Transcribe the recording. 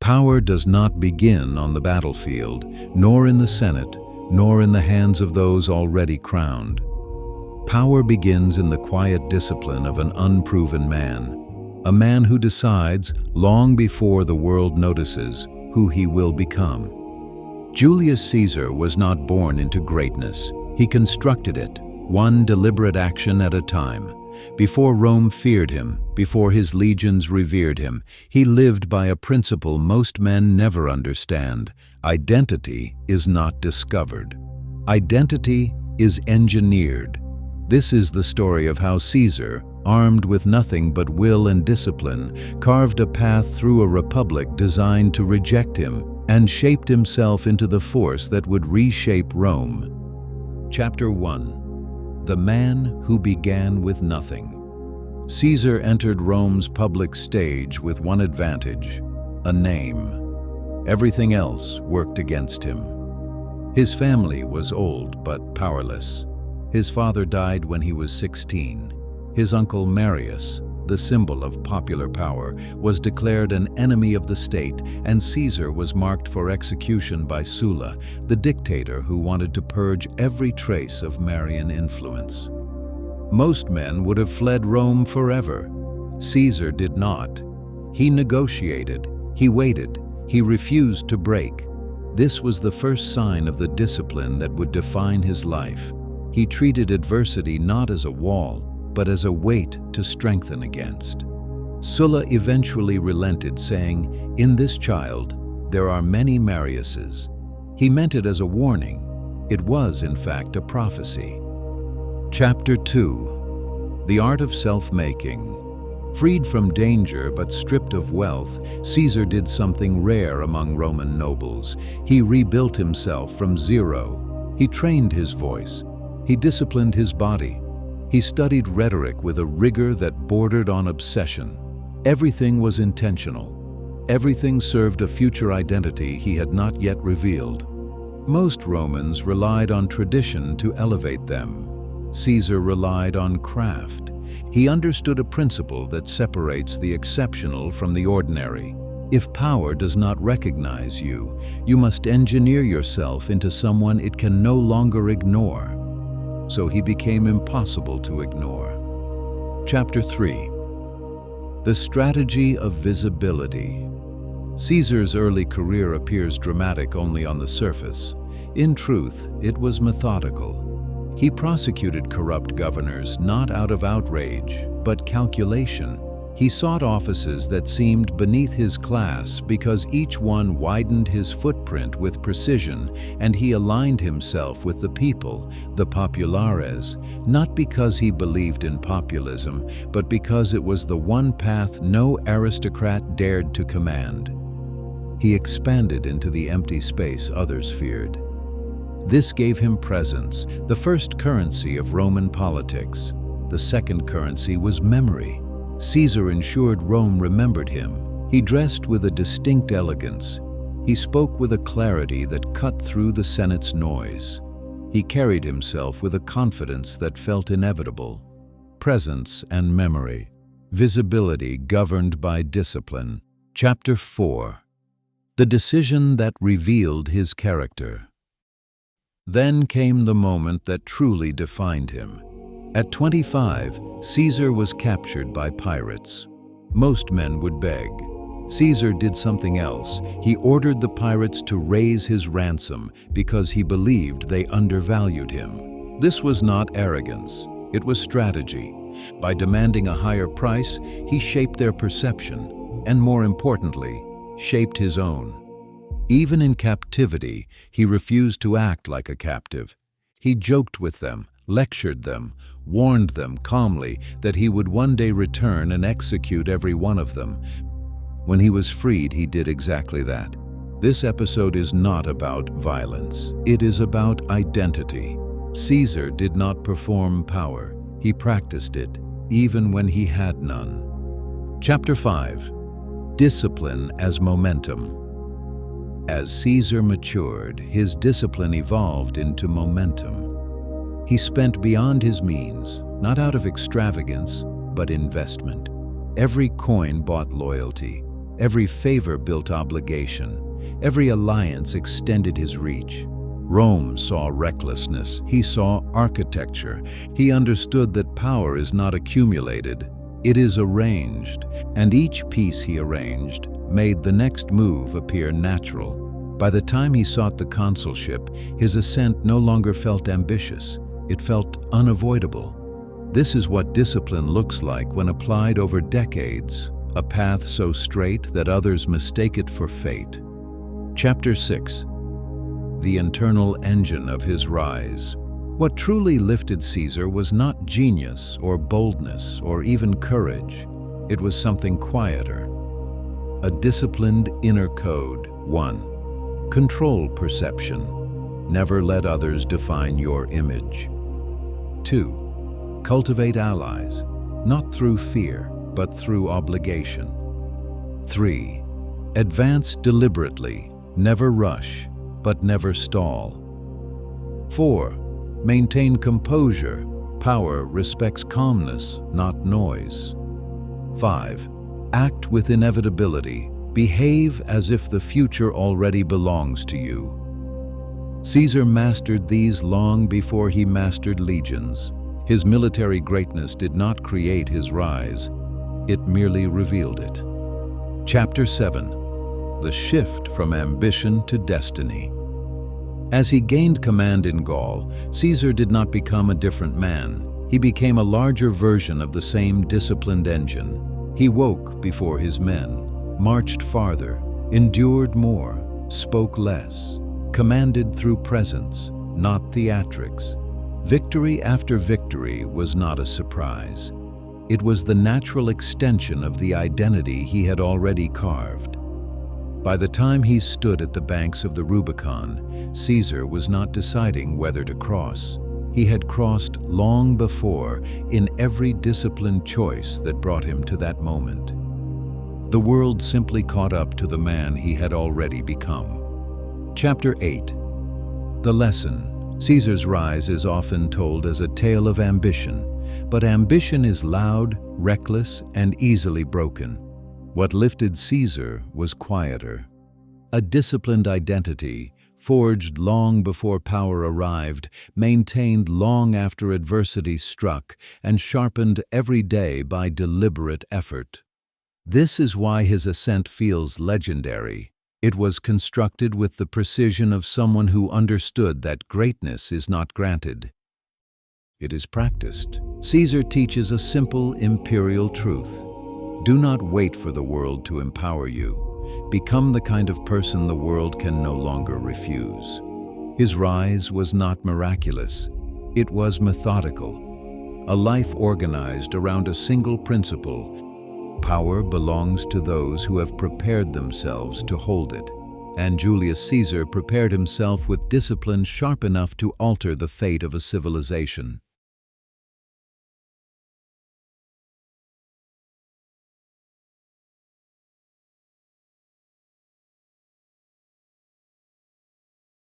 Power does not begin on the battlefield, nor in the Senate, nor in the hands of those already crowned. Power begins in the quiet discipline of an unproven man, a man who decides, long before the world notices, who he will become. Julius Caesar was not born into greatness. He constructed it, one deliberate action at a time. Before Rome feared him, before his legions revered him, he lived by a principle most men never understand. Identity is not discovered. Identity is engineered. This is the story of how Caesar, armed with nothing but will and discipline, carved a path through a republic designed to reject him and shaped himself into the force that would reshape Rome. Chapter 1. The Man Who Began with Nothing. Caesar entered Rome's public stage with one advantage: a name. Everything else worked against him. His family was old but powerless. His father died when he was 16. His uncle Marius, the symbol of popular power, was declared an enemy of the state, and Caesar was marked for execution by Sulla, the dictator who wanted to purge every trace of Marian influence. Most men would have fled Rome forever. Caesar did not. He negotiated, he waited, he refused to break. This was the first sign of the discipline that would define his life. He treated adversity not as a wall, but as a weight to strengthen against. Sulla eventually relented, saying, "In this child, there are many Mariuses." He meant it as a warning. It was, in fact, a prophecy. Chapter 2. The Art of Self-Making. Freed from danger but stripped of wealth, Caesar did something rare among Roman nobles. He rebuilt himself from zero. He trained his voice. He disciplined his body. He studied rhetoric with a rigor that bordered on obsession. Everything was intentional. Everything served a future identity he had not yet revealed. Most Romans relied on tradition to elevate them. Caesar relied on craft. He understood a principle that separates the exceptional from the ordinary. If power does not recognize you, you must engineer yourself into someone it can no longer ignore. So he became impossible to ignore. Chapter 3. The Strategy of Visibility. Caesar's early career appears dramatic only on the surface. In truth, it was methodical. He prosecuted corrupt governors not out of outrage, but calculation. He sought offices that seemed beneath his class because each one widened his footprint with precision, and he aligned himself with the people, the populares, not because he believed in populism, but because it was the one path no aristocrat dared to command. He expanded into the empty space others feared. This gave him presence, the first currency of Roman politics. The second currency was memory. Caesar ensured Rome remembered him. He dressed with a distinct elegance. He spoke with a clarity that cut through the Senate's noise. He carried himself with a confidence that felt inevitable. Presence and memory. Visibility governed by discipline. Chapter 4. The Decision That Revealed His Character. Then came the moment that truly defined him. At 25, Caesar was captured by pirates. Most men would beg. Caesar did something else. He ordered the pirates to raise his ransom because he believed they undervalued him. This was not arrogance. It was strategy. By demanding a higher price, he shaped their perception, and more importantly, shaped his own. Even in captivity, he refused to act like a captive. He joked with them, lectured them, warned them calmly that he would one day return and execute every one of them. When he was freed, he did exactly that. This episode is not about violence. It is about identity. Caesar did not perform power. He practiced it, even when he had none. Chapter 5. Discipline as Momentum. As Caesar matured, his discipline evolved into momentum. He spent beyond his means, not out of extravagance, but investment. Every coin bought loyalty. Every favor built obligation. Every alliance extended his reach. Rome saw recklessness. He saw architecture. He understood that power is not accumulated, it is arranged, and each piece he arranged made the next move appear natural. By the time he sought the consulship, his ascent no longer felt ambitious. It felt unavoidable. This is what discipline looks like when applied over decades, a path so straight that others mistake it for fate. Chapter 6. The internal engine of his rise. What truly lifted Caesar was not genius or boldness or even courage. It was something quieter. A disciplined inner code. 1. Control perception. Never let others define your image. 2. Cultivate allies, not through fear, but through obligation. 3. Advance deliberately, never rush, but never stall. 4. Maintain composure. Power respects calmness, not noise. 5. Act with inevitability. Behave as if the future already belongs to you. Caesar mastered these long before he mastered legions. His military greatness did not create his rise, it merely revealed it. Chapter 7. The shift from ambition to destiny. As he gained command in Gaul, Caesar did not become a different man. He became a larger version of the same disciplined engine. He woke before his men, marched farther, endured more, spoke less, commanded through presence, not theatrics. Victory after victory was not a surprise. It was the natural extension of the identity he had already carved. By the time he stood at the banks of the Rubicon, Caesar was not deciding whether to cross. He had crossed long before in every disciplined choice that brought him to that moment. The world simply caught up to the man he had already become. Chapter 8. The lesson. Caesar's rise is often told as a tale of ambition, but ambition is loud, reckless, and easily broken. What lifted Caesar was quieter. A disciplined identity, forged long before power arrived, maintained long after adversity struck, and sharpened every day by deliberate effort. This is why his ascent feels legendary. It was constructed with the precision of someone who understood that greatness is not granted. It is practiced. Caesar teaches a simple imperial truth. Do not wait for the world to empower you. Become the kind of person the world can no longer refuse. His rise was not miraculous. It was methodical. A life organized around a single principle. Power belongs to those who have prepared themselves to hold it. And Julius Caesar prepared himself with discipline sharp enough to alter the fate of a civilization.